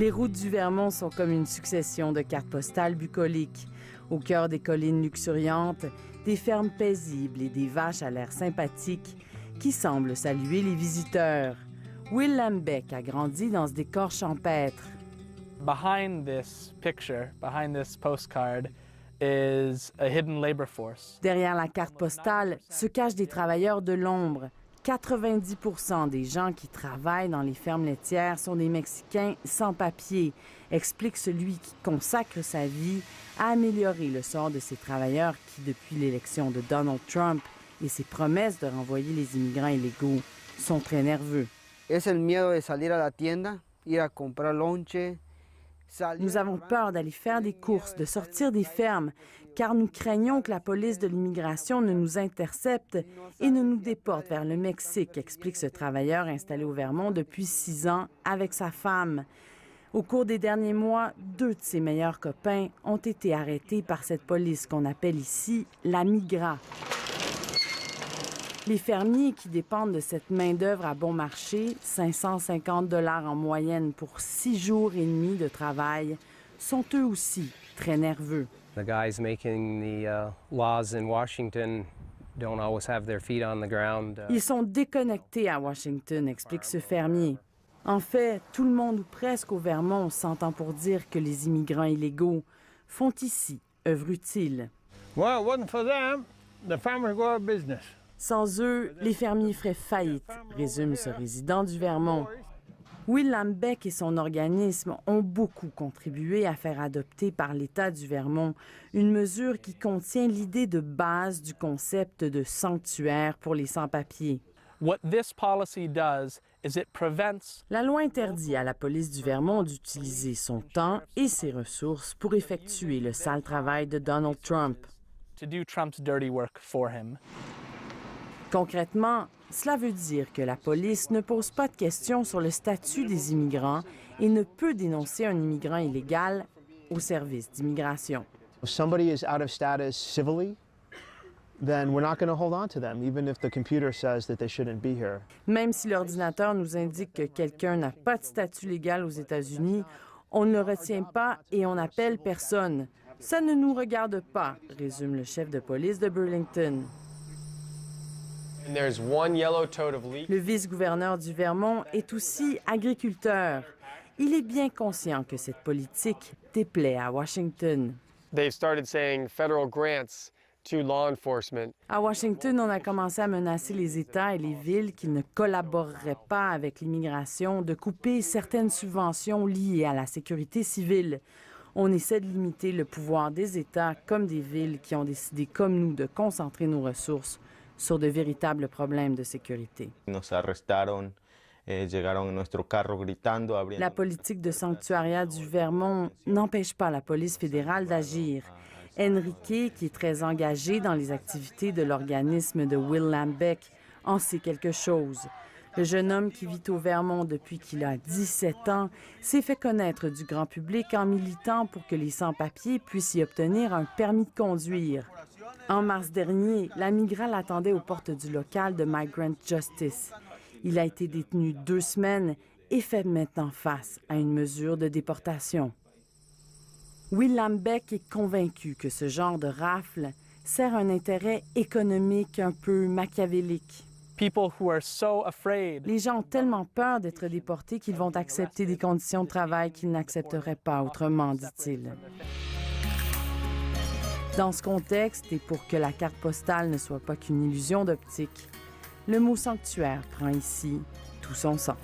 Les routes du Vermont sont comme une succession de cartes postales bucoliques. Au cœur des collines luxuriantes, des fermes paisibles et des vaches à l'air sympathique qui semblent saluer les visiteurs. Will Lambeck a grandi dans ce décor champêtre. Behind this picture, behind this postcard, is a hidden labor force. Derrière la carte postale se cachent des travailleurs de l'ombre. 90 % des gens qui travaillent dans les fermes laitières sont des Mexicains sans papier, explique celui qui consacre sa vie à améliorer le sort de ces travailleurs qui, depuis l'élection de Donald Trump et ses promesses de renvoyer les immigrants illégaux, sont très nerveux. Es el miedo de salir a la tienda, ir a comprar lonche. Nous avons peur d'aller faire des courses, de sortir des fermes, car nous craignons que la police de l'immigration ne nous intercepte et ne nous déporte vers le Mexique, explique ce travailleur installé au Vermont depuis 6 ans avec sa femme. Au cours des derniers mois, 2 de ses meilleurs copains ont été arrêtés par cette police qu'on appelle ici la migra. Les fermiers qui dépendent de cette main-d'œuvre à bon marché, 550 $ en moyenne pour 6 jours et demi de travail, sont eux aussi très nerveux. The guys making the laws in Washington don't always have their feet on the ground. Ils sont déconnectés à Washington, explique ce fermier. En fait, tout le monde ou presque au Vermont s'entend pour dire que les immigrants illégaux font ici œuvre utile. Well, it wasn't for them. The farmers go out of business. Sans eux, les fermiers feraient faillite, résume ce résident du Vermont. Will Lambeck et son organisme ont beaucoup contribué à faire adopter par l'État du Vermont une mesure qui contient l'idée de base du concept de sanctuaire pour les sans-papiers. What this policy does is it prevents La loi interdit à la police du Vermont d'utiliser son temps et ses ressources pour effectuer le sale travail de Donald Trump. to do Trump's dirty work for him. Concrètement, cela veut dire que la police ne pose pas de questions sur le statut des immigrants et ne peut dénoncer un immigrant illégal au service d'immigration. If somebody is out of status civilly, then we're not going to hold on to them, even if the computer says that they shouldn't be here. Même si l'ordinateur nous indique que quelqu'un n'a pas de statut légal aux États-Unis, on ne le retient pas et on n'appelle personne. Ça ne nous regarde pas, résume le chef de police de Burlington. Le vice-gouverneur du Vermont est aussi agriculteur. Il est bien conscient que cette politique déplaît à Washington. They've started saying federal grants to law enforcement. À Washington, on a commencé à menacer les États et les villes qui ne collaboreraient pas avec l'immigration de couper certaines subventions liées à la sécurité civile. On essaie de limiter le pouvoir des États comme des villes qui ont décidé, comme nous, de concentrer nos ressources sur de véritables problèmes de sécurité. La politique de sanctuariat du Vermont n'empêche pas la police fédérale d'agir. Enrique, qui est très engagé dans les activités de l'organisme de Will Lambeck, en sait quelque chose. Le jeune homme qui vit au Vermont depuis qu'il a 17 ans s'est fait connaître du grand public en militant pour que les sans-papiers puissent y obtenir un permis de conduire. En mars dernier, la migrant l'attendait aux portes du local de Migrant Justice. Il a été détenu 2 semaines et fait maintenant face à une mesure de déportation. Will Lambeck est convaincu que ce genre de rafle sert un intérêt économique un peu machiavélique. People who are so afraid. Les gens ont tellement peur d'être déportés qu'ils vont accepter des conditions de travail qu'ils n'accepteraient pas autrement, dit-il. Dans ce contexte, et pour que la carte postale ne soit pas qu'une illusion d'optique, le mot sanctuaire prend ici tout son sens.